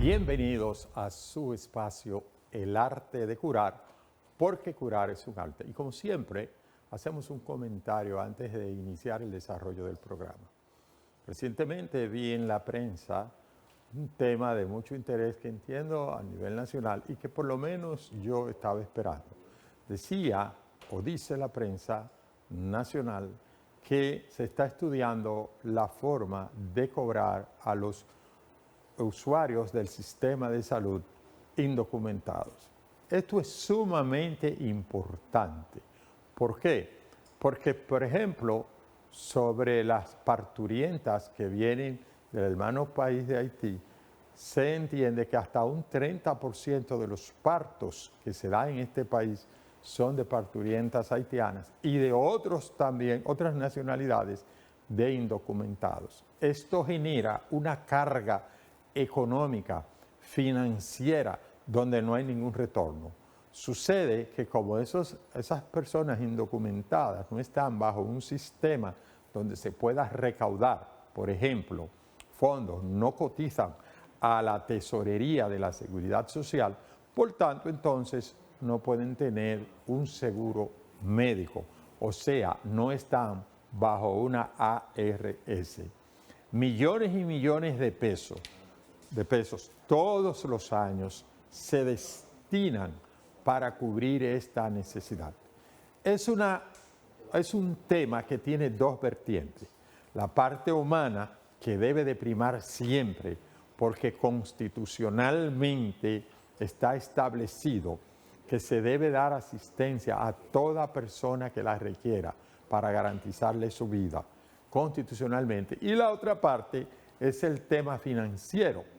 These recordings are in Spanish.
Bienvenidos a su espacio El Arte de Curar, porque curar es un arte. Y como siempre, hacemos un comentario antes de iniciar el desarrollo del programa. Recientemente vi en la prensa un tema de mucho interés que entiendo a nivel nacional y que por lo menos yo estaba esperando. Decía o dice la prensa nacional que se está estudiando la forma de cobrar a los usuarios del sistema de salud indocumentados. Esto es sumamente importante. ¿Por qué? Porque, por ejemplo, sobre las parturientas que vienen del hermano país de Haití, se entiende que hasta un 30% de los partos que se dan en este país son de parturientas haitianas y de otros también, otras nacionalidades de indocumentados. Esto genera una carga económica, financiera, donde no hay ningún retorno. Sucede que como esas personas indocumentadas no están bajo un sistema donde se pueda recaudar, por ejemplo, fondos, no cotizan a la tesorería de la Seguridad Social, por tanto, entonces, no pueden tener un seguro médico, o sea, no están bajo una ARS. Millones y millones de pesos todos los años se destinan para cubrir esta necesidad. Es un tema que tiene dos vertientes. La parte humana, que debe de primar siempre, porque constitucionalmente está establecido que se debe dar asistencia a toda persona que la requiera para garantizarle su vida constitucionalmente. Y la otra parte es el tema financiero,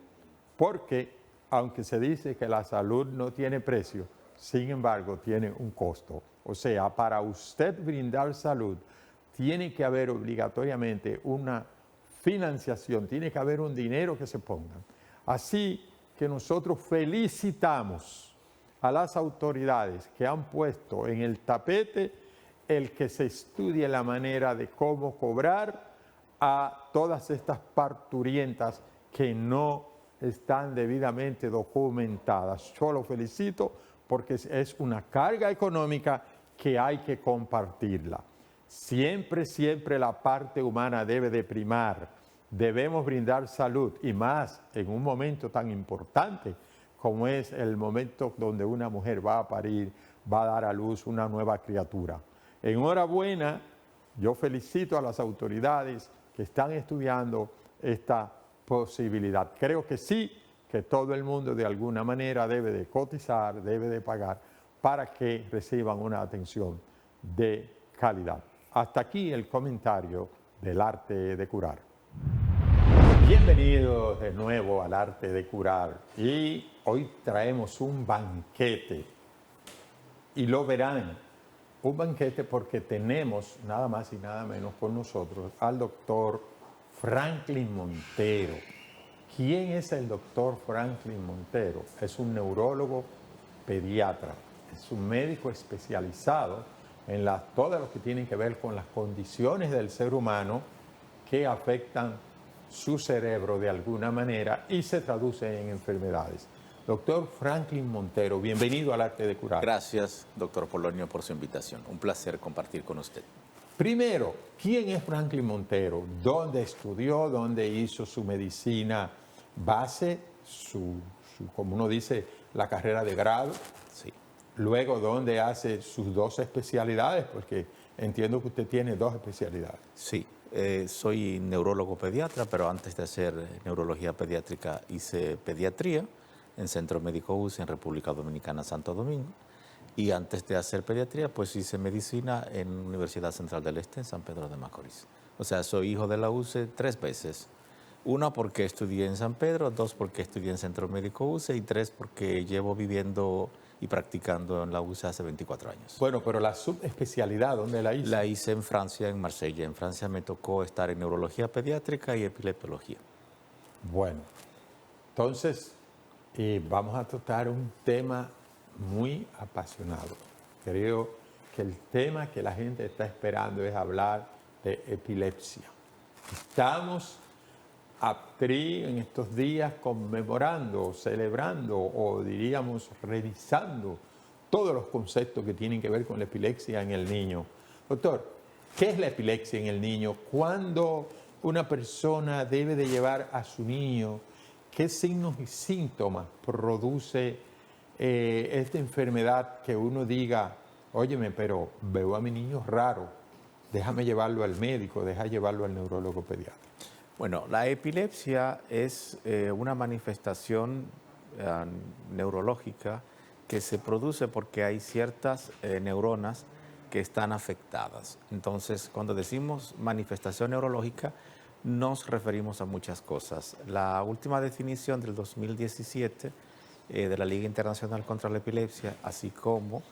porque aunque se dice que la salud no tiene precio, sin embargo tiene un costo. O sea, para usted brindar salud, tiene que haber obligatoriamente una financiación, tiene que haber un dinero que se ponga. Así que nosotros felicitamos a las autoridades que han puesto en el tapete el que se estudie la manera de cómo cobrar a todas estas parturientas que no están debidamente documentadas. Yo lo felicito porque es una carga económica que hay que compartirla. Siempre, siempre la parte humana debe de primar. Debemos brindar salud y más en un momento tan importante como es el momento donde una mujer va a parir, va a dar a luz una nueva criatura. Enhorabuena, yo felicito a las autoridades que están estudiando esta posibilidad. Creo que sí, que todo el mundo de alguna manera debe de cotizar, debe de pagar para que reciban una atención de calidad. Hasta aquí el comentario del arte de curar. Bienvenidos de nuevo al arte de curar y hoy traemos un banquete y lo verán, un banquete porque tenemos nada más y nada menos con nosotros al doctor Franklin Montero. ¿Quién es el doctor Franklin Montero? Es un neurólogo pediatra, es un médico especializado en todo lo que tiene que ver con las condiciones del ser humano que afectan su cerebro de alguna manera y se traduce en enfermedades. Doctor Franklin Montero, bienvenido al Arte de Curar. Gracias, doctor Polonio, por su invitación. Un placer compartir con usted. Primero, ¿quién es Franklin Montero? ¿Dónde estudió? ¿Dónde hizo su medicina base? Como uno dice, la carrera de grado. Sí. Luego, ¿dónde hace sus dos especialidades? Porque entiendo que usted tiene dos especialidades. Sí, soy neurólogo pediatra, pero antes de hacer neurología pediátrica hice pediatría en Centro Médico UCE en República Dominicana, Santo Domingo. Y antes de hacer pediatría, pues hice medicina en Universidad Central del Este, en San Pedro de Macorís. O sea, soy hijo de la UCE 3 veces. 1 porque estudié en San Pedro, 2 porque estudié en Centro Médico UCE y 3 porque llevo viviendo y practicando en la UCE hace 24 años. Bueno, pero la subespecialidad, ¿dónde la hizo? La hice en Francia, en Marsella. En Francia me tocó estar en neurología pediátrica y epileptología. Bueno, entonces vamos a tratar un tema muy apasionado. Creo que el tema que la gente está esperando es hablar de epilepsia. Estamos APTRI en estos días conmemorando, celebrando o diríamos revisando todos los conceptos que tienen que ver con la epilepsia en el niño. Doctor, ¿qué es la epilepsia en el niño? ¿Cuándo una persona debe de llevar a su niño? ¿Qué signos y síntomas produce esta enfermedad que uno diga, óyeme, pero veo a mi niño raro, déjame llevarlo al médico, déjame llevarlo al neurólogo pediatra? Bueno, la epilepsia es una manifestación neurológica que se produce porque hay ciertas neuronas que están afectadas. Entonces, cuando decimos manifestación neurológica, nos referimos a muchas cosas. La última definición del 2017 de la Liga Internacional contra la Epilepsia, así como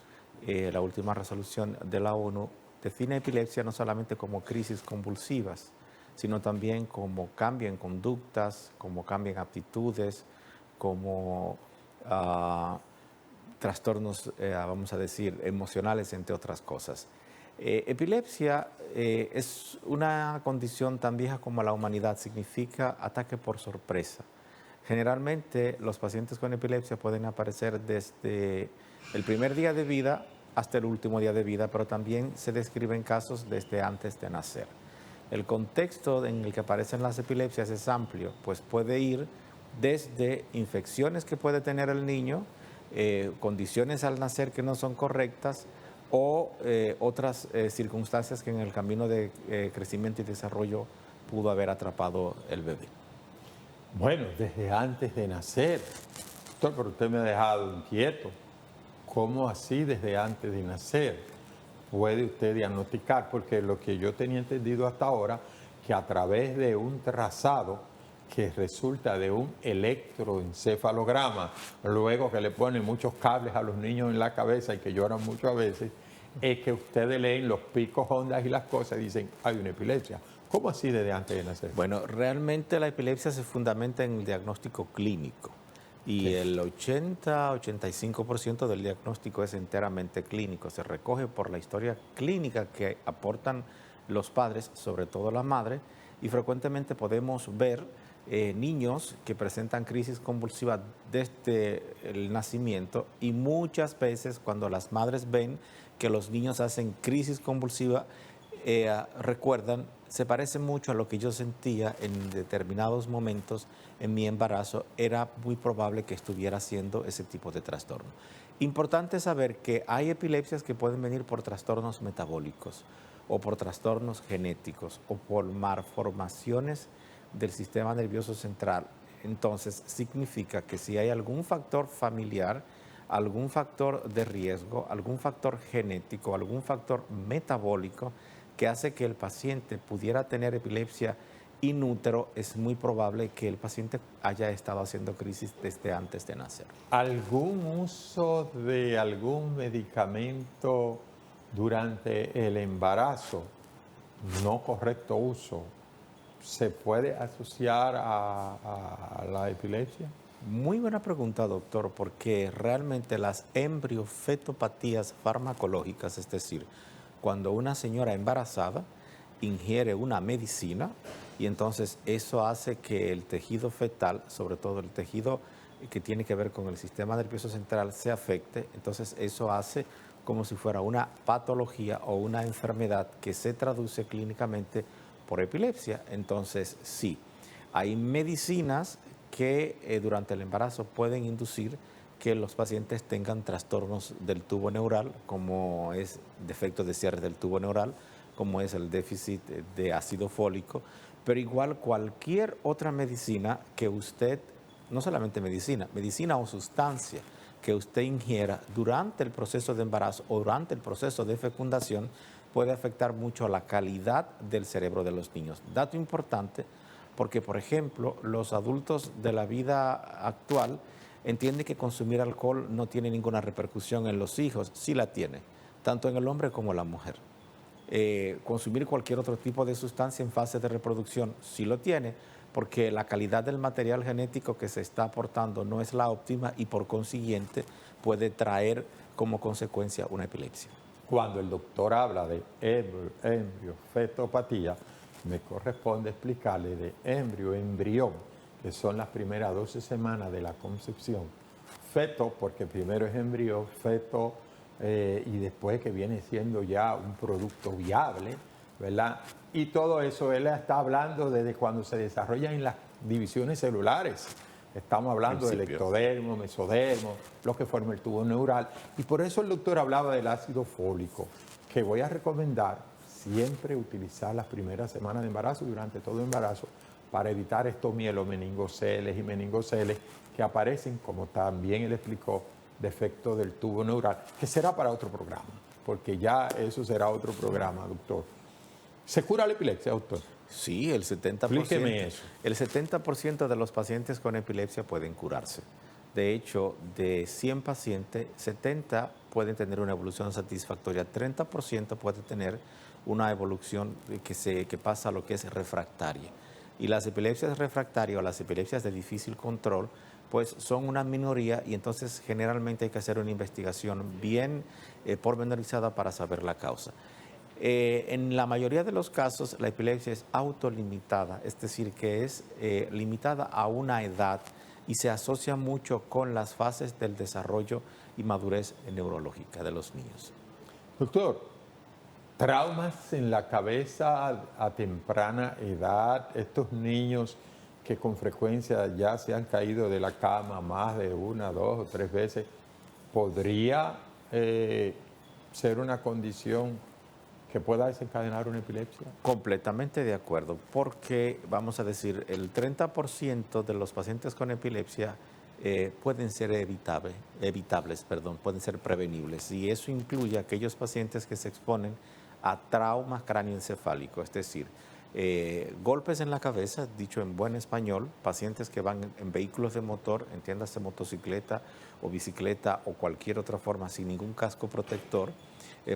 la última resolución de la ONU, define epilepsia no solamente como crisis convulsivas, sino también como cambio en conductas, como cambio en aptitudes, como trastornos, vamos a decir, emocionales, entre otras cosas. Epilepsia es una condición tan vieja como la humanidad, significa ataque por sorpresa. Generalmente los pacientes con epilepsia pueden aparecer desde el primer día de vida hasta el último día de vida, pero también se describen casos desde antes de nacer. El contexto en el que aparecen las epilepsias es amplio, pues puede ir desde infecciones que puede tener el niño, condiciones al nacer que no son correctas o otras circunstancias que en el camino de crecimiento y desarrollo pudo haber atrapado el bebé. Bueno, desde antes de nacer. Doctor, pero usted me ha dejado inquieto. ¿Cómo así desde antes de nacer puede usted diagnosticar? Porque lo que yo tenía entendido hasta ahora, que a través de un trazado que resulta de un electroencefalograma, luego que le ponen muchos cables a los niños en la cabeza y que lloran mucho a veces, es que ustedes leen los picos, ondas y las cosas y dicen, hay una epilepsia. ¿Cómo así desde antes de nacer? Bueno, realmente la epilepsia se fundamenta en el diagnóstico clínico y el 80-85% del diagnóstico es enteramente clínico. Se recoge por la historia clínica que aportan los padres, sobre todo la madre, y frecuentemente podemos ver niños que presentan crisis convulsiva desde el nacimiento y muchas veces cuando las madres ven que los niños hacen crisis convulsiva, recuerdan, se parece mucho a lo que yo sentía en determinados momentos en mi embarazo, era muy probable que estuviera haciendo ese tipo de trastorno. Importante saber que hay epilepsias que pueden venir por trastornos metabólicos o por trastornos genéticos o por malformaciones del sistema nervioso central. Entonces, significa que si hay algún factor familiar, algún factor de riesgo, algún factor genético, algún factor metabólico que hace que el paciente pudiera tener epilepsia in útero, es muy probable que el paciente haya estado haciendo crisis desde antes de nacer. ¿Algún uso de algún medicamento durante el embarazo, no correcto uso, se puede asociar a la epilepsia? Muy buena pregunta, doctor, porque realmente las embriofetopatías farmacológicas, es decir, cuando una señora embarazada ingiere una medicina y entonces eso hace que el tejido fetal, sobre todo el tejido que tiene que ver con el sistema nervioso central, se afecte, entonces eso hace como si fuera una patología o una enfermedad que se traduce clínicamente por epilepsia. Entonces, sí, hay medicinas que durante el embarazo pueden inducir que los pacientes tengan trastornos del tubo neural, como es defecto de cierre del tubo neural, como es el déficit de ácido fólico, pero igual cualquier otra medicina que usted, no solamente medicina o sustancia que usted ingiera durante el proceso de embarazo o durante el proceso de fecundación puede afectar mucho a la calidad del cerebro de los niños. Dato importante, porque por ejemplo, los adultos de la vida actual entienden que consumir alcohol no tiene ninguna repercusión en los hijos, sí la tiene, tanto en el hombre como en la mujer. Consumir cualquier otro tipo de sustancia en fase de reproducción sí lo tiene, porque la calidad del material genético que se está aportando no es la óptima y por consiguiente puede traer como consecuencia una epilepsia. Cuando el doctor habla de embriofetopatía, me corresponde explicarle de embrión, que son las primeras 12 semanas de la concepción, feto, porque primero es embrión, feto, y después que viene siendo ya un producto viable, ¿verdad? Y todo eso él está hablando desde cuando se desarrollan en las divisiones celulares. Estamos hablando del ectodermo, mesodermo, lo que forma el tubo neural. Y por eso el doctor hablaba del ácido fólico, que voy a recomendar siempre utilizar las primeras semanas de embarazo, durante todo el embarazo, para evitar estos mielomeningoceles y meningoceles que aparecen, como también él explicó, defecto del tubo neural, que será para otro programa, porque ya eso será otro programa, doctor. ¿Se cura la epilepsia, doctor? Sí, el 70%. Explíqueme eso. El 70% de los pacientes con epilepsia pueden curarse. De hecho, de 100 pacientes, 70 pueden tener una evolución satisfactoria, 30% puede tener una evolución que pasa a lo que es refractaria. Y las epilepsias refractarias o las epilepsias de difícil control, pues son una minoría y entonces generalmente hay que hacer una investigación bien pormenorizada para saber la causa. En la mayoría de los casos la epilepsia es autolimitada, es decir, que es limitada a una edad y se asocia mucho con las fases del desarrollo y madurez neurológica de los niños. Doctor, traumas en la cabeza a temprana edad, estos niños que con frecuencia ya se han caído de la cama más de 1, 2 o 3 veces, ¿podría ser una condición que pueda desencadenar una epilepsia? Completamente de acuerdo, porque vamos a decir, el 30% de los pacientes con epilepsia pueden ser evitables, pueden ser prevenibles, y eso incluye a aquellos pacientes que se exponen a traumas cráneoencefálicos, es decir, golpes en la cabeza, dicho en buen español, pacientes que van en vehículos de motor, entiéndase motocicleta o bicicleta o cualquier otra forma sin ningún casco protector,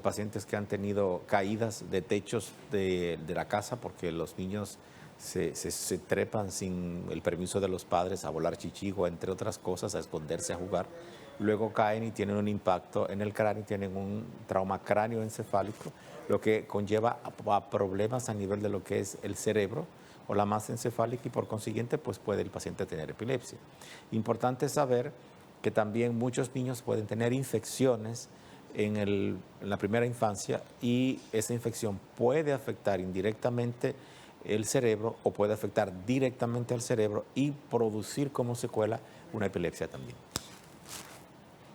pacientes que han tenido caídas de techos de la casa porque los niños se trepan sin el permiso de los padres a volar chichigo, entre otras cosas, a esconderse a jugar. Luego caen y tienen un impacto en el cráneo, tienen un trauma cráneoencefálico, lo que conlleva a problemas a nivel de lo que es el cerebro o la masa encefálica y por consiguiente pues puede el paciente tener epilepsia. Importante saber que también muchos niños pueden tener infecciones en la primera infancia y esa infección puede afectar indirectamente el cerebro o puede afectar directamente al cerebro y producir como secuela una epilepsia también.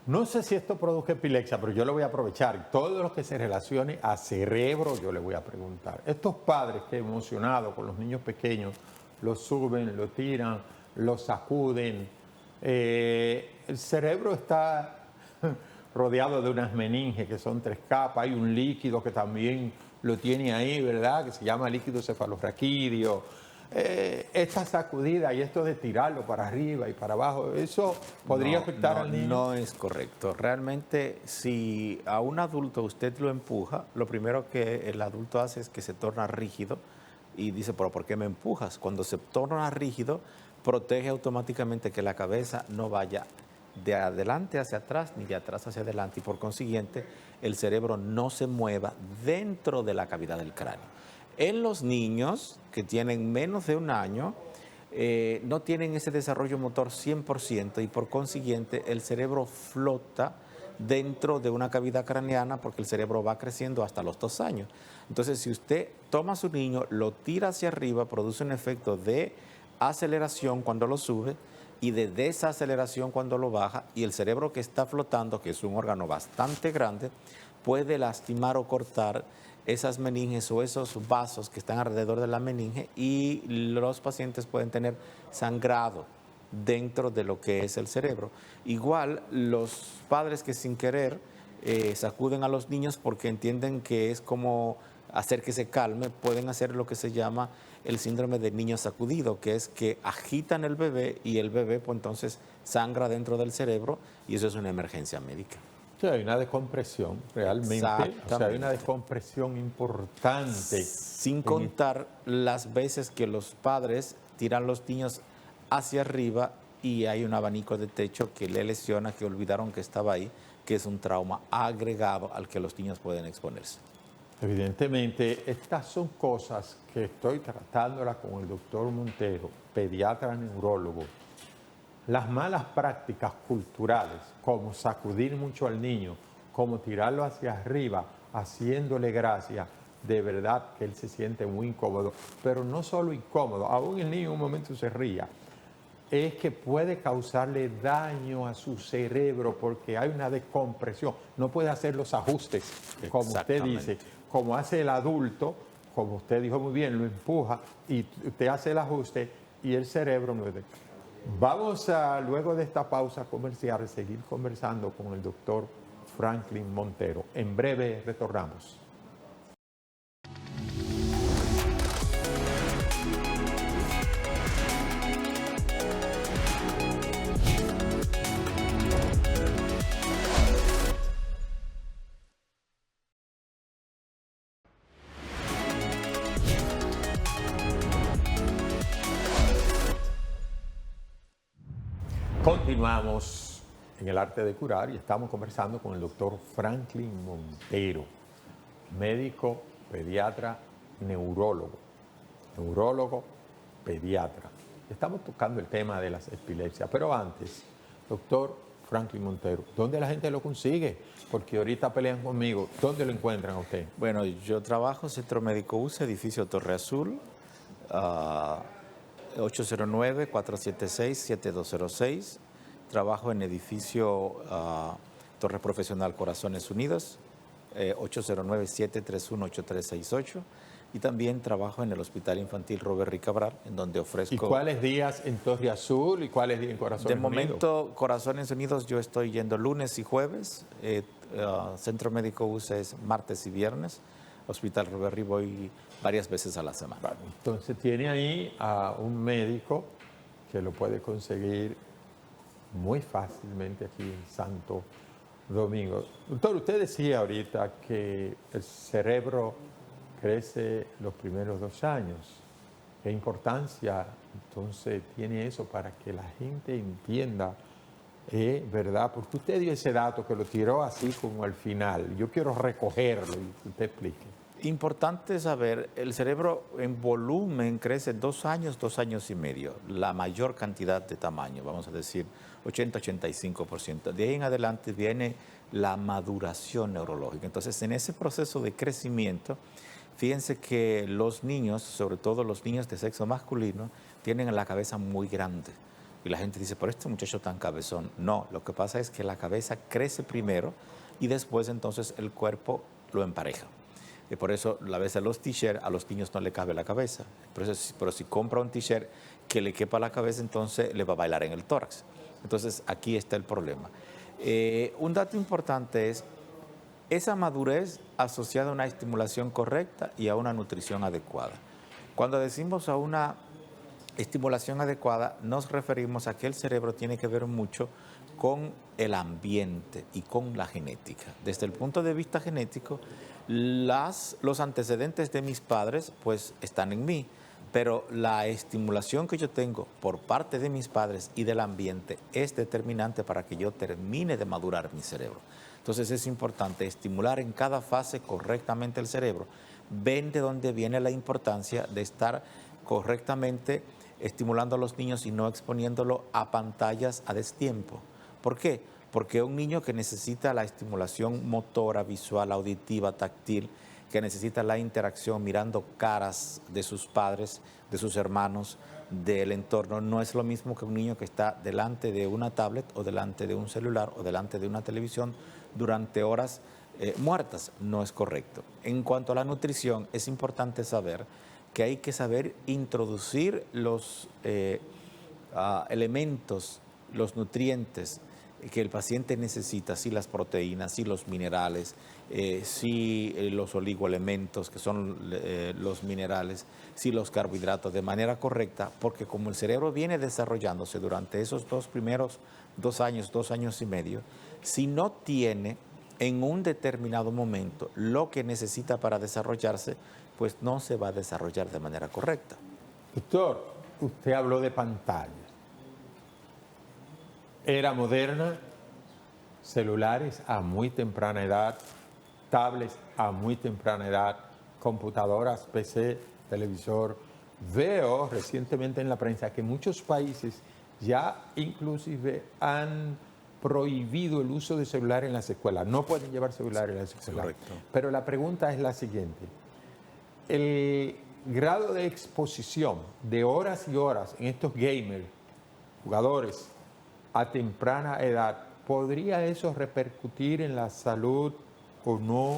No sé si esto produce epilepsia, pero yo le voy a aprovechar. Todo lo que se relacione a cerebro, yo le voy a preguntar. Estos padres que emocionados con los niños pequeños, los suben, los tiran, los sacuden. El cerebro está rodeado de unas meninges que son 3 capas. Hay un líquido que también lo tiene ahí, ¿verdad? Que se llama líquido cefalorraquídeo. Esta sacudida y esto de tirarlo para arriba y para abajo, ¿eso podría afectar al niño? No es correcto. Realmente, si a un adulto usted lo empuja, lo primero que el adulto hace es que se torna rígido y dice, pero ¿por qué me empujas? Cuando se torna rígido, protege automáticamente que la cabeza no vaya de adelante hacia atrás ni de atrás hacia adelante y por consiguiente el cerebro no se mueva dentro de la cavidad del cráneo. En los niños que tienen menos de 1 año, no tienen ese desarrollo motor 100% y por consiguiente el cerebro flota dentro de una cavidad craneana porque el cerebro va creciendo hasta los 2 años. Entonces, si usted toma a su niño, lo tira hacia arriba, produce un efecto de aceleración cuando lo sube y de desaceleración cuando lo baja y el cerebro que está flotando, que es un órgano bastante grande, puede lastimar o cortar esas meninges o esos vasos que están alrededor de la meninge y los pacientes pueden tener sangrado dentro de lo que es el cerebro. Igual los padres que sin querer sacuden a los niños porque entienden que es como hacer que se calme, pueden hacer lo que se llama el síndrome de niño sacudido, que es que agitan el bebé y el bebé pues entonces sangra dentro del cerebro y eso es una emergencia médica. Sí, hay una descompresión realmente, o sea, hay una descompresión importante. Sin contar las veces que los padres tiran los niños hacia arriba y hay un abanico de techo que le lesiona, que olvidaron que estaba ahí, que es un trauma agregado al que los niños pueden exponerse. Evidentemente, estas son cosas que estoy tratándolas con el doctor Montero, pediatra neurólogo. Las malas prácticas culturales, como sacudir mucho al niño, como tirarlo hacia arriba, haciéndole gracia, de verdad que él se siente muy incómodo. Pero no solo incómodo, aún el niño en un momento se ría, es que puede causarle daño a su cerebro porque hay una descompresión. No puede hacer los ajustes, como usted dice, como hace el adulto, como usted dijo muy bien, lo empuja y usted hace el ajuste y el cerebro no es de... Vamos a, luego de esta pausa comercial, seguir conversando con el doctor Franklin Montero. En breve retornamos. Continuamos en el arte de curar y estamos conversando con el doctor Franklin Montero, médico, pediatra, neurólogo, pediatra. Estamos tocando el tema de las epilepsias, pero antes, doctor Franklin Montero, ¿dónde la gente lo consigue? Porque ahorita pelean conmigo, ¿dónde lo encuentran a usted? Bueno, yo trabajo en Centro Médico UCE, edificio Torre Azul, 809-476-7206. Trabajo en edificio Torre Profesional Corazones Unidos, 809-731-8368. Y también trabajo en el Hospital Infantil Robert Rick Cabral, en donde ofrezco... ¿Y cuáles días en Torre Azul y cuáles días en Corazones Unidos? De momento, Corazones Unidos yo estoy yendo lunes y jueves. Centro Médico UCE es martes y viernes. Hospital Robert Rick voy varias veces a la semana. Bueno, entonces tiene ahí a un médico que lo puede conseguir muy fácilmente aquí en Santo Domingo. Doctor, usted decía ahorita que el cerebro crece los primeros 2 años. ¿Qué importancia entonces tiene eso para que la gente entienda, verdad? Porque usted dio ese dato que lo tiró así como al final. Yo quiero recogerlo y que usted explique. Importante saber, el cerebro en volumen crece 2 años, 2 años y medio, la mayor cantidad de tamaño, vamos a decir 80-85%. De ahí en adelante viene la maduración neurológica. Entonces, en ese proceso de crecimiento, fíjense que los niños, sobre todo los niños de sexo masculino, tienen la cabeza muy grande. Y la gente dice, pero este muchacho tan cabezón. No, lo que pasa es que la cabeza crece primero y después entonces el cuerpo lo empareja. Y por eso, a veces los t-shirts a los niños no le cabe la cabeza. Pero si compra un t-shirt que le quepa la cabeza, entonces le va a bailar en el tórax. Entonces, aquí está el problema. Un dato importante es esa madurez asociada a una estimulación correcta y a una nutrición adecuada. Cuando decimos a una estimulación adecuada, nos referimos a que el cerebro tiene que ver mucho con el ambiente y con la genética. Desde el punto de vista genético, los antecedentes de mis padres pues están en mí, pero la estimulación que yo tengo por parte de mis padres y del ambiente es determinante para que yo termine de madurar mi cerebro. Entonces es importante estimular en cada fase correctamente el cerebro. Ven de dónde viene la importancia de estar correctamente estimulando a los niños y no exponiéndolo a pantallas a destiempo. ¿Por qué? Porque un niño que necesita la estimulación motora, visual, auditiva, táctil, que necesita la interacción mirando caras de sus padres, de sus hermanos, del entorno, no es lo mismo que un niño que está delante de una tablet o delante de un celular o delante de una televisión durante horas muertas. No es correcto. En cuanto a la nutrición, es importante saber que hay que saber introducir los elementos, los nutrientes que el paciente necesita, sí las proteínas, sí los minerales, sí los oligoelementos, que son los minerales, sí los carbohidratos, de manera correcta, porque como el cerebro viene desarrollándose durante esos primeros 2 años, 2 años y medio, si no tiene en un determinado momento lo que necesita para desarrollarse, pues no se va a desarrollar de manera correcta. Doctor, usted habló de pantallas. Era moderna, celulares a muy temprana edad, tablets a muy temprana edad, computadoras, PC, televisor. Veo recientemente en la prensa que muchos países ya inclusive han prohibido el uso de celular en las escuelas. No pueden llevar celular en las escuelas. Correcto. Pero la pregunta es la siguiente. El grado de exposición de horas y horas en estos gamers, jugadores, a temprana edad, ¿podría eso repercutir en la salud o no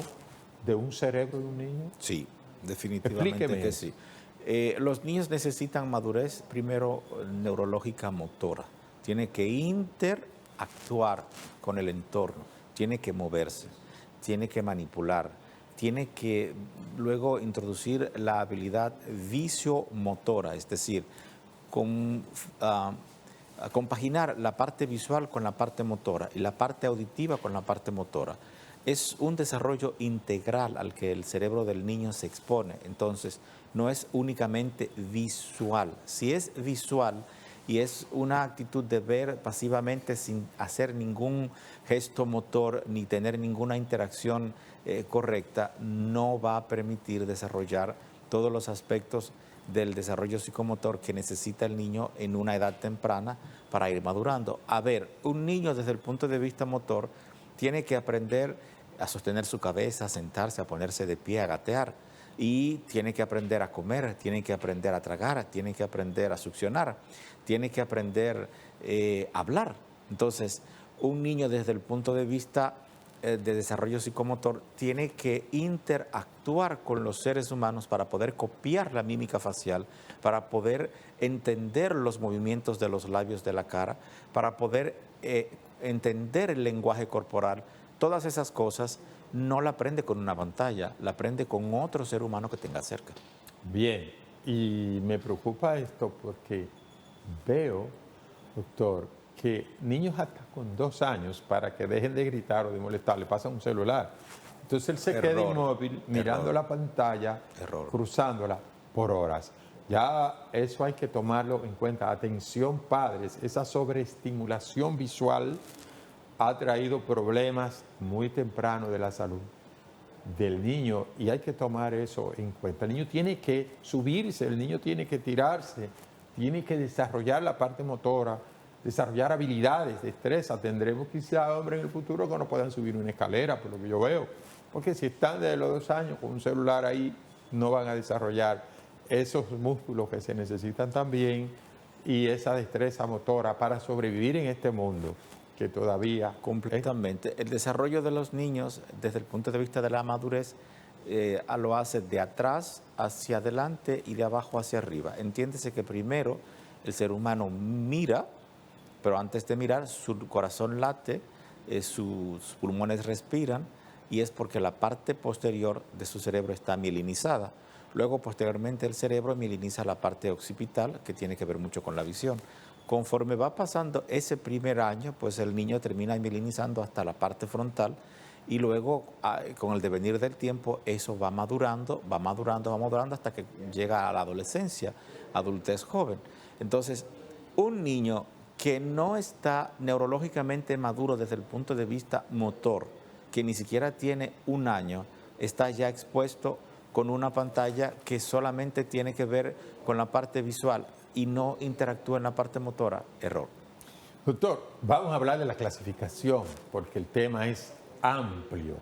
de un cerebro de un niño? Sí, definitivamente Explíqueme que eso. sí. Los niños necesitan madurez, primero, neurológica motora. Tiene que interactuar con el entorno, tiene que moverse, tiene que manipular, tiene que luego introducir la habilidad visiomotora, es decir, con, ah, a compaginar la parte visual con la parte motora y la parte auditiva con la parte motora. Es un desarrollo integral al que el cerebro del niño se expone, entonces no es únicamente visual. Si es visual y es una actitud de ver pasivamente sin hacer ningún gesto motor ni tener ninguna interacción correcta, no va a permitir desarrollar todos los aspectos del desarrollo psicomotor que necesita el niño en una edad temprana para ir madurando. A ver, un niño desde el punto de vista motor tiene que aprender a sostener su cabeza, a sentarse, a ponerse de pie, a gatear, y tiene que aprender a comer, tiene que aprender a tragar, tiene que aprender a succionar, tiene que aprender a hablar. Entonces, un niño desde el punto de vista de desarrollo psicomotor tiene que interactuar con los seres humanos para poder copiar la mímica facial, para poder entender los movimientos de los labios de la cara, para poder entender el lenguaje corporal. Todas esas cosas no la aprende con una pantalla, la aprende con otro ser humano que tenga cerca. Bien, y me preocupa esto porque veo, doctor, que niños hasta con 2 años, para que dejen de gritar o de molestar, le pasan un celular. Entonces él se queda Error, inmóvil, mirando error, la pantalla, error. cruzándola por horas. Ya eso hay que tomarlo en cuenta. Atención, padres, esa sobreestimulación visual ha traído problemas muy temprano de la salud del niño y hay que tomar eso en cuenta. El niño tiene que subirse, el niño tiene que tirarse, tiene que desarrollar la parte motora, desarrollar habilidades, destreza. Tendremos quizá hombres en el futuro que no puedan subir una escalera, por lo que yo veo, porque si están desde los 2 años con un celular ahí, no van a desarrollar esos músculos que se necesitan también y esa destreza motora para sobrevivir en este mundo que todavía Completamente. El desarrollo de los niños, desde el punto de vista de la madurez, lo hace de atrás hacia adelante y de abajo hacia arriba. Entiéndese que primero el ser humano mira, pero antes de mirar su corazón late, sus pulmones respiran y es porque la parte posterior de su cerebro está mielinizada. Luego, posteriormente, el cerebro mieliniza la parte occipital, que tiene que ver mucho con la visión. Conforme va pasando ese primer año, pues el niño termina mielinizando hasta la parte frontal y luego, con el devenir del tiempo, eso va madurando hasta que llega a la adolescencia, adultez joven. Entonces, un niño que no está neurológicamente maduro desde el punto de vista motor, que ni siquiera tiene 1 año, está ya expuesto con una pantalla que solamente tiene que ver con la parte visual y no interactúa en la parte motora, error. Doctor, vamos a hablar de la clasificación, porque el tema es amplio.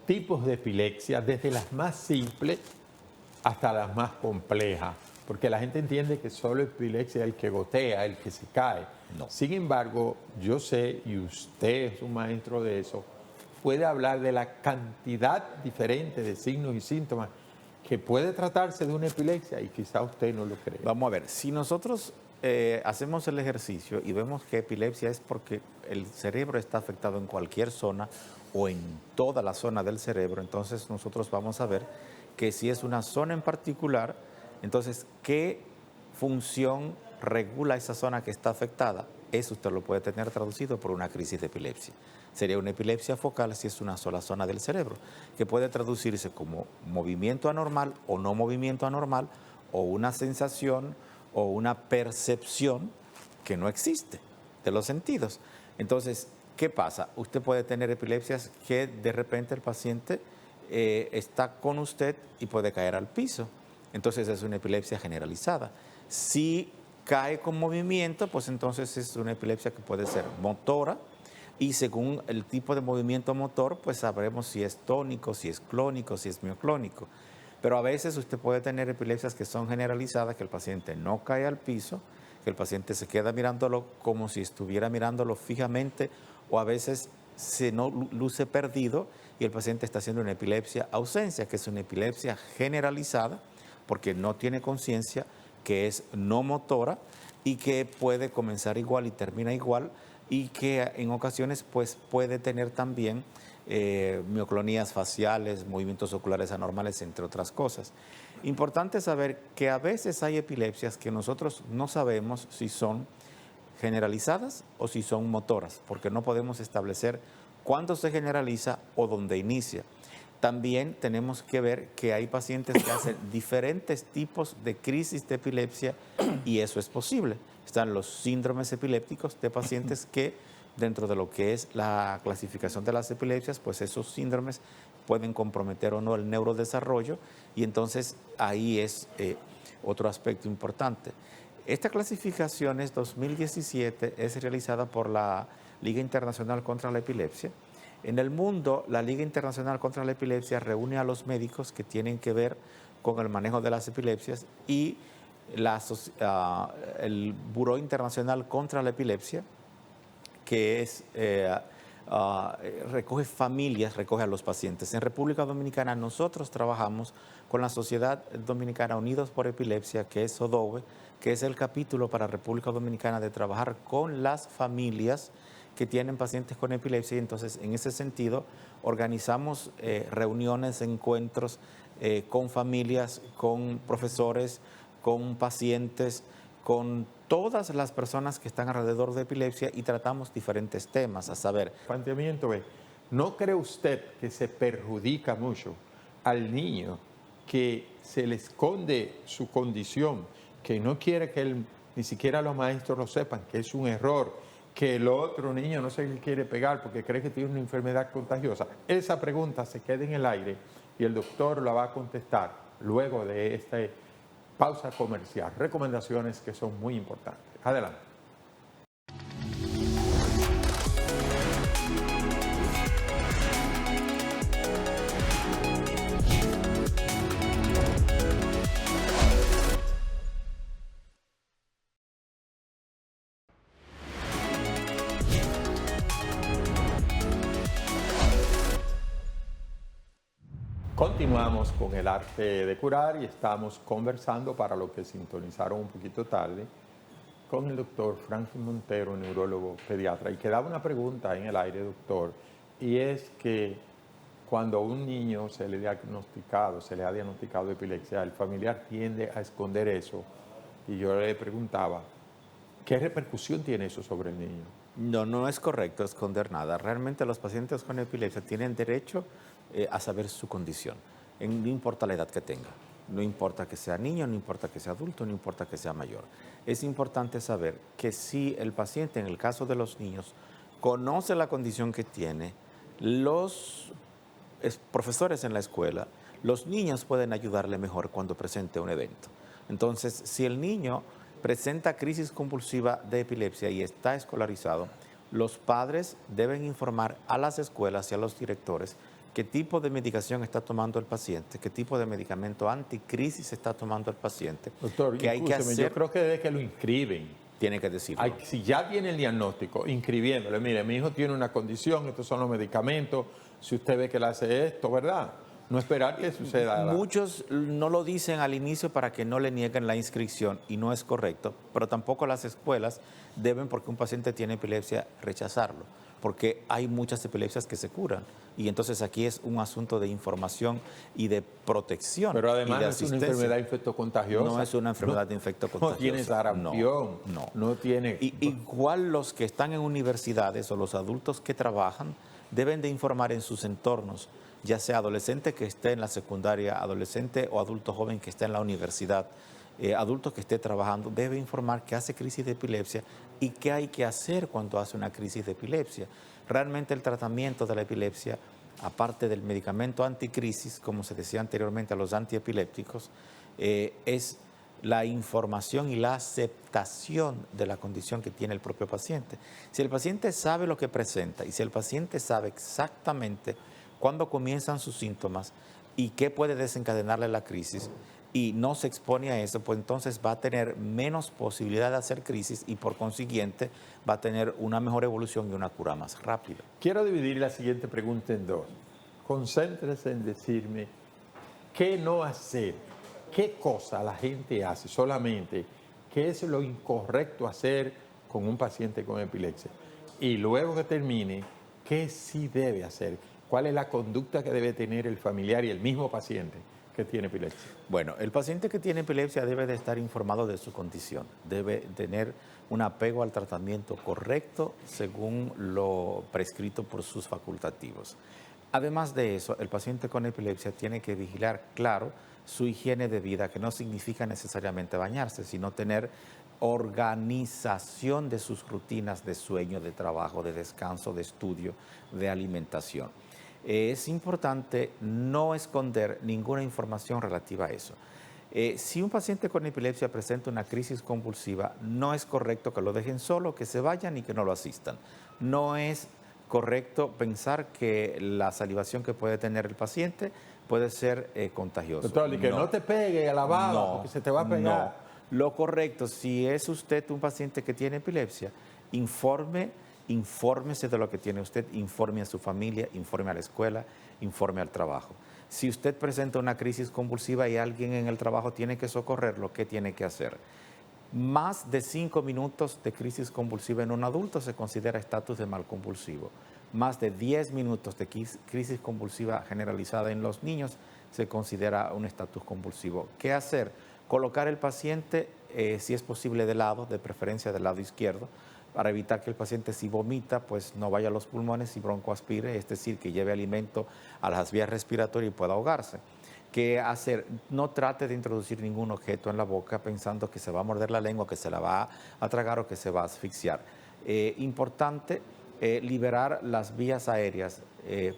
Tipos de epilepsia, desde las más simples hasta las más complejas, porque la gente entiende que solo epilepsia es el que gotea, el que se cae. No. Sin embargo, yo sé, y usted es un maestro de eso, puede hablar de la cantidad diferente de signos y síntomas que puede tratarse de una epilepsia y quizá usted no lo cree. Vamos a ver, si nosotros hacemos el ejercicio y vemos que epilepsia es porque el cerebro está afectado en cualquier zona o en toda la zona del cerebro, entonces nosotros vamos a ver que si es una zona en particular, entonces, ¿qué función regula esa zona que está afectada? Eso usted lo puede tener traducido por una crisis de epilepsia. Sería una epilepsia focal si es una sola zona del cerebro, que puede traducirse como movimiento anormal o no movimiento anormal, o una sensación o una percepción que no existe de los sentidos. Entonces, ¿qué pasa? Usted puede tener epilepsias que de repente el paciente está con usted y puede caer al piso. Entonces es una epilepsia generalizada. Si cae con movimiento, pues entonces es una epilepsia que puede ser motora, y según el tipo de movimiento motor, pues sabremos si es tónico, si es clónico, si es mioclónico. Pero a veces usted puede tener epilepsias que son generalizadas, que el paciente no cae al piso, que el paciente se queda mirándolo como si estuviera mirándolo fijamente, o a veces se no luce perdido y el paciente está haciendo una epilepsia ausencia, que es una epilepsia generalizada, porque no tiene conciencia, que es no motora y que puede comenzar igual y termina igual, y que en ocasiones pues, puede tener también mioclonías faciales, movimientos oculares anormales, entre otras cosas. Importante saber que a veces hay epilepsias que nosotros no sabemos si son generalizadas o si son motoras, porque no podemos establecer cuándo se generaliza o dónde inicia. También tenemos que ver que hay pacientes que hacen diferentes tipos de crisis de epilepsia y eso es posible. Están los síndromes epilépticos de pacientes que dentro de lo que es la clasificación de las epilepsias, pues esos síndromes pueden comprometer o no el neurodesarrollo y entonces ahí es otro aspecto importante. Esta clasificación es 2017, es realizada por la Liga Internacional contra la Epilepsia. En el mundo, la Liga Internacional contra la Epilepsia reúne a los médicos que tienen que ver con el manejo de las epilepsias y el Buró Internacional contra la Epilepsia, que es, recoge familias, recoge a los pacientes. En República Dominicana nosotros trabajamos con la Sociedad Dominicana Unidos por Epilepsia, que es SODOE, que es el capítulo para República Dominicana de trabajar con las familias que tienen pacientes con epilepsia, y entonces en ese sentido organizamos reuniones, encuentros con familias, con profesores, con pacientes, con todas las personas que están alrededor de epilepsia y tratamos diferentes temas, a saber. Planteamiento es, ¿no cree usted que se perjudica mucho al niño que se le esconde su condición, que no quiere que ni siquiera los maestros lo sepan, que es un error, que el otro niño no se le quiere pegar porque cree que tiene una enfermedad contagiosa? Esa pregunta se queda en el aire y el doctor la va a contestar luego de esta pausa comercial. Recomendaciones que son muy importantes. Adelante. Continuamos con el arte de curar y estamos conversando, para los que sintonizaron un poquito tarde, con el doctor Franklin Montero, neurólogo pediatra. Y quedaba una pregunta en el aire, doctor, y es que cuando a un niño se le ha diagnosticado epilepsia, el familiar tiende a esconder eso. Y yo le preguntaba, ¿qué repercusión tiene eso sobre el niño? No, no es correcto esconder nada. Realmente los pacientes con epilepsia tienen derecho a saber su condición, no importa la edad que tenga, no importa que sea niño, no importa que sea adulto, no importa que sea mayor. Es importante saber que si el paciente, en el caso de los niños, conoce la condición que tiene, los profesores en la escuela, los niños pueden ayudarle mejor cuando presente un evento. Entonces, si el niño presenta crisis convulsiva de epilepsia y está escolarizado, los padres deben informar a las escuelas y a los directores qué tipo de medicación está tomando el paciente, qué tipo de medicamento anticrisis está tomando el paciente. Doctor, que hay que hacer, yo creo que desde que lo inscriben, tiene que decirlo. Si ya tiene el diagnóstico, inscribiéndole, mire, mi hijo tiene una condición, estos son los medicamentos, si usted ve que le hace esto, ¿verdad? No esperar que suceda. Muchos no lo dicen al inicio para que no le nieguen la inscripción y no es correcto, pero tampoco las escuelas deben, porque un paciente tiene epilepsia, rechazarlo, porque hay muchas epilepsias que se curan y entonces aquí es un asunto de información y de protección. Pero además y de no es una enfermedad infectocontagiosa. No es una enfermedad infectocontagiosa. No tiene sarampión, no tiene... Igual los que están en universidades o los adultos que trabajan deben de informar en sus entornos, ya sea adolescente que esté en la secundaria, adolescente o adulto joven que esté en la universidad, adulto que esté trabajando, debe informar que hace crisis de epilepsia y qué hay que hacer cuando hace una crisis de epilepsia. Realmente el tratamiento de la epilepsia aparte del medicamento anticrisis, como se decía anteriormente a los antiepilépticos, es la información y la aceptación de la condición que tiene el propio paciente. Si el paciente sabe lo que presenta y si el paciente sabe exactamente cuándo comienzan sus síntomas y qué puede desencadenarle la crisis y no se expone a eso, pues entonces va a tener menos posibilidad de hacer crisis y por consiguiente va a tener una mejor evolución y una cura más rápida. Quiero dividir la siguiente pregunta en dos. Concéntrese en decirme qué no hacer, qué cosa la gente hace solamente, qué es lo incorrecto hacer con un paciente con epilepsia. Y luego que termine, qué sí debe hacer, cuál es la conducta que debe tener el familiar y el mismo paciente que tiene epilepsia. Bueno, el paciente que tiene epilepsia debe de estar informado de su condición, debe tener un apego al tratamiento correcto según lo prescrito por sus facultativos. Además de eso, el paciente con epilepsia tiene que vigilar, claro, su higiene de vida, que no significa necesariamente bañarse, sino tener organización de sus rutinas de sueño, de trabajo, de descanso, de estudio, de alimentación. Es importante no esconder ninguna información relativa a eso. Si un paciente con epilepsia presenta una crisis convulsiva, no es correcto que lo dejen solo, que se vayan y que no lo asistan. No es correcto pensar que la salivación que puede tener el paciente puede ser contagiosa. Doctor, y que no te pegue a la baba, No, porque se te va a pegar. no. Lo correcto, si es usted un paciente que tiene epilepsia, infórmese de lo que tiene usted, informe a su familia, informe a la escuela, informe al trabajo. Si usted presenta una crisis convulsiva y alguien en el trabajo tiene que socorrerlo, ¿qué tiene que hacer? Más de 5 minutos de crisis convulsiva en un adulto se considera estatus de mal convulsivo. Más de 10 minutos de crisis convulsiva generalizada en los niños se considera un estatus convulsivo. ¿Qué hacer? Colocar el paciente, si es posible, de lado, de preferencia del lado izquierdo, para evitar que el paciente, si vomita, pues no vaya a los pulmones y broncoaspire, es decir, que lleve alimento a las vías respiratorias y pueda ahogarse. ¿Qué hacer? No trate de introducir ningún objeto en la boca pensando que se va a morder la lengua, que se la va a tragar o que se va a asfixiar. Importante liberar las vías aéreas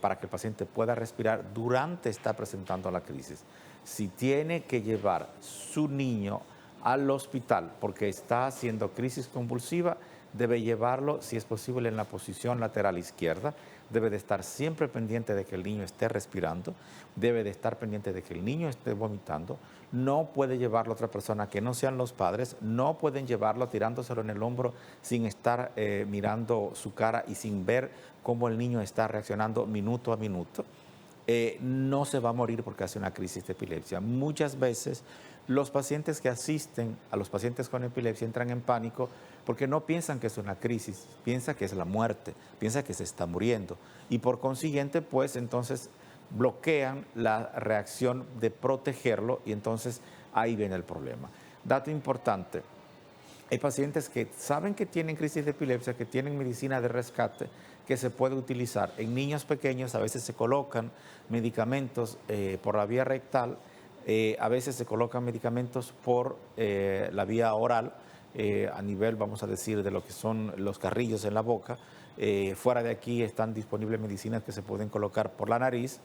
para que el paciente pueda respirar durante está presentando la crisis. Si tiene que llevar su niño al hospital porque está haciendo crisis convulsiva, debe llevarlo, si es posible, en la posición lateral izquierda. Debe de estar siempre pendiente de que el niño esté respirando, debe de estar pendiente de que el niño esté vomitando. No puede llevarlo a otra persona que no sean los padres, no pueden llevarlo tirándoselo en el hombro sin estar mirando su cara y sin ver cómo el niño está reaccionando minuto a minuto. No se va a morir porque hace una crisis de epilepsia. Muchas veces los pacientes que asisten a los pacientes con epilepsia entran en pánico porque no piensan que es una crisis, piensan que es la muerte, piensan que se está muriendo y por consiguiente pues entonces bloquean la reacción de protegerlo y entonces ahí viene el problema. Dato importante, hay pacientes que saben que tienen crisis de epilepsia, que tienen medicina de rescate que se puede utilizar. En niños pequeños a veces se colocan medicamentos por la vía rectal, a veces se colocan medicamentos por la vía oral, a nivel, vamos a decir, de lo que son los carrillos en la boca. Fuera de aquí están disponibles medicinas que se pueden colocar por la nariz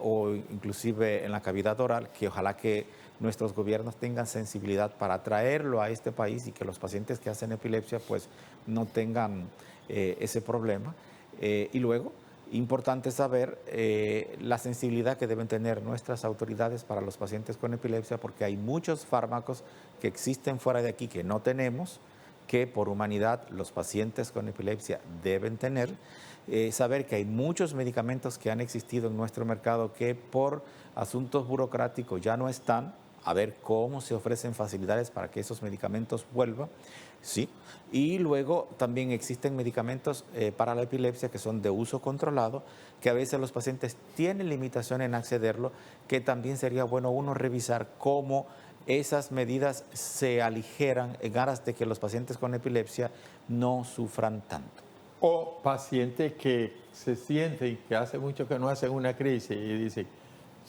o inclusive en la cavidad oral, que ojalá que nuestros gobiernos tengan sensibilidad para traerlo a este país y que los pacientes que hacen epilepsia pues no tengan ese problema. Y luego, importante saber la sensibilidad que deben tener nuestras autoridades para los pacientes con epilepsia, porque hay muchos fármacos que existen fuera de aquí que no tenemos, que por humanidad los pacientes con epilepsia deben tener. Saber que hay muchos medicamentos que han existido en nuestro mercado que por asuntos burocráticos ya no están, a ver cómo se ofrecen facilidades para que esos medicamentos vuelvan, ¿sí? Y luego también existen medicamentos para la epilepsia que son de uso controlado, que a veces los pacientes tienen limitación en accederlo, que también sería bueno uno revisar cómo esas medidas se aligeran en aras de que los pacientes con epilepsia no sufran tanto. O pacientes que se sienten que hace mucho que no hacen una crisis y dicen,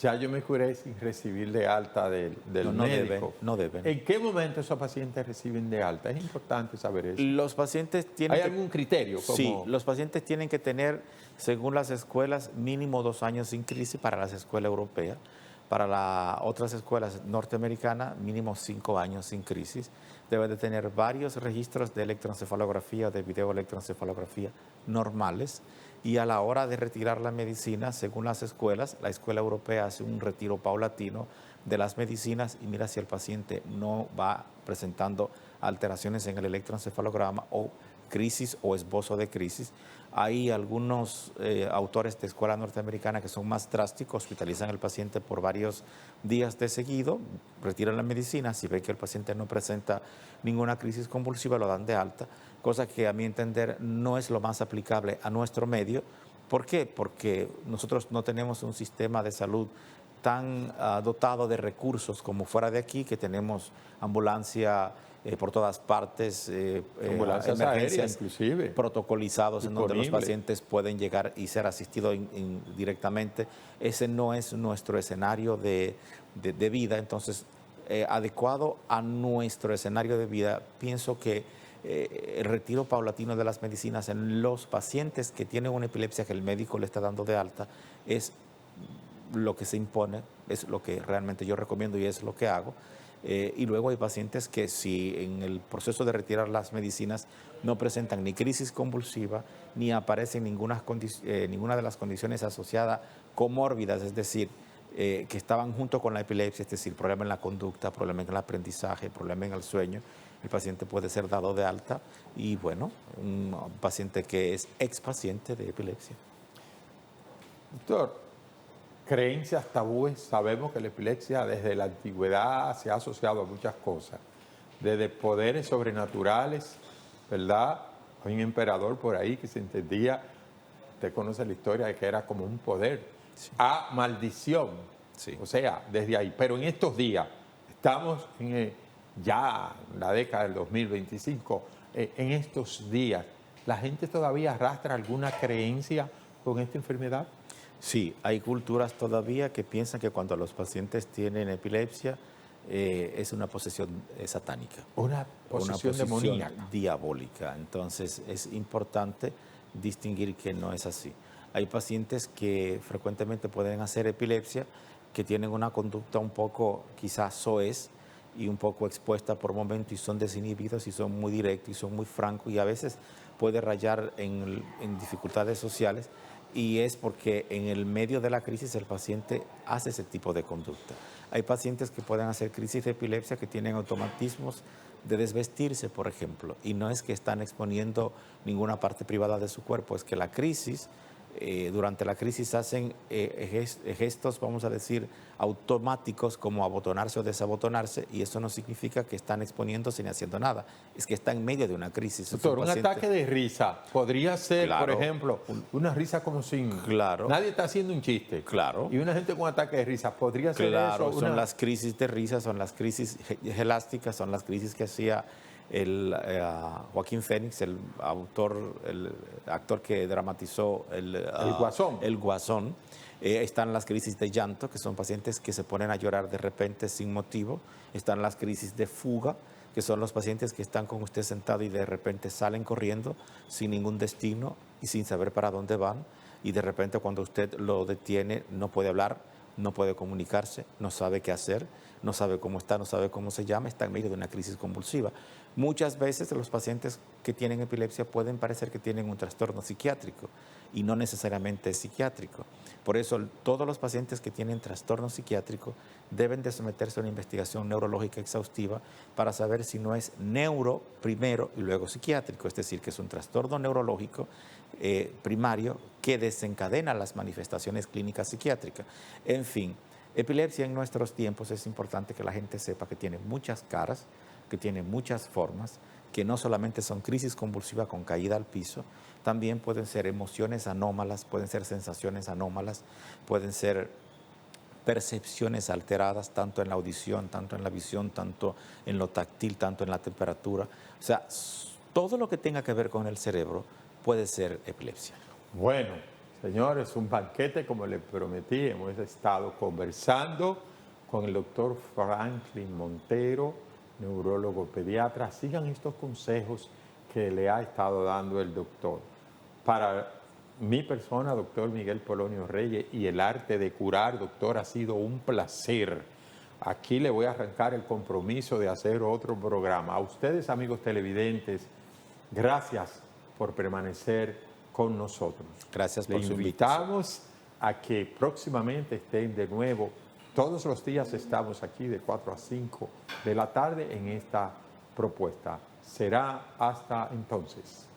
Ya yo me curé sin recibir de alta del No médico. deben, no deben. ¿En qué momento esos pacientes reciben de alta? Es importante saber eso. Los pacientes tienen ¿Hay algún criterio? Sí, los pacientes tienen que tener, según las escuelas, mínimo 2 años sin crisis para las escuelas europeas. Para las otras escuelas norteamericanas, mínimo 5 años sin crisis. Debe de tener varios registros de electroencefalografía o de videoelectroencefalografía normales. Y a la hora de retirar la medicina, según las escuelas, la escuela europea hace un retiro paulatino de las medicinas y mira si el paciente no va presentando alteraciones en el electroencefalograma o crisis o esbozo de crisis. Hay algunos autores de escuela norteamericana que son más drásticos, hospitalizan al paciente por varios días de seguido, retiran la medicina, si ve que el paciente no presenta ninguna crisis convulsiva, lo dan de alta, cosa que a mi entender no es lo más aplicable a nuestro medio. ¿Por qué? Porque nosotros no tenemos un sistema de salud tan dotado de recursos como fuera de aquí, que tenemos ambulancia por todas partes, ambulancias aéreas, inclusive, protocolizados en donde los pacientes pueden llegar y ser asistidos directamente. Ese no es nuestro escenario de vida, entonces adecuado a nuestro escenario de vida, pienso que el retiro paulatino de las medicinas en los pacientes que tienen una epilepsia que el médico le está dando de alta es lo que se impone, es lo que realmente yo recomiendo y es lo que hago. Y luego hay pacientes que si en el proceso de retirar las medicinas no presentan ni crisis convulsiva, ni aparecen ninguna de las condiciones asociadas comórbidas, es decir, que estaban junto con la epilepsia, es decir, problema en la conducta, problema en el aprendizaje, problema en el sueño, el paciente puede ser dado de alta y bueno, un paciente que es expaciente de epilepsia. Doctor, creencias, tabúes, sabemos que la epilepsia desde la antigüedad se ha asociado a muchas cosas, desde poderes sobrenaturales, ¿verdad? Hay un emperador por ahí que se entendía, usted conoce la historia de que era como un poder, sí, a maldición, sí, o sea, desde ahí. Pero en estos días, estamos ya en la década del 2025, en estos días, ¿la gente todavía arrastra alguna creencia con esta enfermedad? Sí, hay culturas todavía que piensan que cuando los pacientes tienen epilepsia es una posesión satánica. Una posesión demoníaca. Diabólica. Entonces es importante distinguir que no es así. Hay pacientes que frecuentemente pueden hacer epilepsia, que tienen una conducta un poco quizás soez y un poco expuesta por momentos y son desinhibidos y son muy directos y son muy francos y a veces puede rayar en dificultades sociales. Y es porque en el medio de la crisis el paciente hace ese tipo de conducta. Hay pacientes que pueden hacer crisis de epilepsia que tienen automatismos de desvestirse, por ejemplo, y no es que están exponiendo ninguna parte privada de su cuerpo, es que la crisis, durante la crisis hacen gestos, vamos a decir, automáticos como abotonarse o desabotonarse, y eso no significa que están exponiéndose ni haciendo nada, es que está en medio de una crisis. Doctor, un ataque de risa podría ser, claro, por ejemplo, una risa como sin... Claro. Nadie está haciendo un chiste. Claro. Y una gente con ataque de risa podría ser eso. Son las crisis de risa, son las crisis elásticas, son las crisis que hacía Joaquín Phoenix, el actor que dramatizó el Guasón. Están las crisis de llanto, que son pacientes que se ponen a llorar de repente sin motivo. Están las crisis de fuga, que son los pacientes que están con usted sentado y de repente salen corriendo sin ningún destino y sin saber para dónde van. Y de repente cuando usted lo detiene no puede hablar, no puede comunicarse, no sabe qué hacer, no sabe cómo está, no sabe cómo se llama, está en medio de una crisis convulsiva. Muchas veces los pacientes que tienen epilepsia pueden parecer que tienen un trastorno psiquiátrico y no necesariamente es psiquiátrico. Por eso todos los pacientes que tienen trastorno psiquiátrico deben de someterse a una investigación neurológica exhaustiva para saber si no es neuro primero y luego psiquiátrico, es decir, que es un trastorno neurológico primario que desencadena las manifestaciones clínicas psiquiátricas. En fin, epilepsia en nuestros tiempos es importante que la gente sepa que tiene muchas caras, que tiene muchas formas, que no solamente son crisis convulsivas con caída al piso, también pueden ser emociones anómalas, pueden ser sensaciones anómalas, pueden ser percepciones alteradas, tanto en la audición, tanto en la visión, tanto en lo táctil, tanto en la temperatura. O sea, todo lo que tenga que ver con el cerebro puede ser epilepsia. Bueno, Señores, un banquete como les prometí. Hemos estado conversando con el doctor Franklin Montero, neurólogo pediatra. Sigan estos consejos que le ha estado dando el doctor. Para mi persona, doctor Miguel Polonio Reyes, y el arte de curar, doctor, ha sido un placer. Aquí le voy a arrancar el compromiso de hacer otro programa. A ustedes, amigos televidentes, gracias por permanecer con nosotros. Gracias por Le su invitación. invitamos a que próximamente estén de nuevo. Todos los días estamos aquí de 4 a 5 de la tarde en esta propuesta. Será hasta entonces.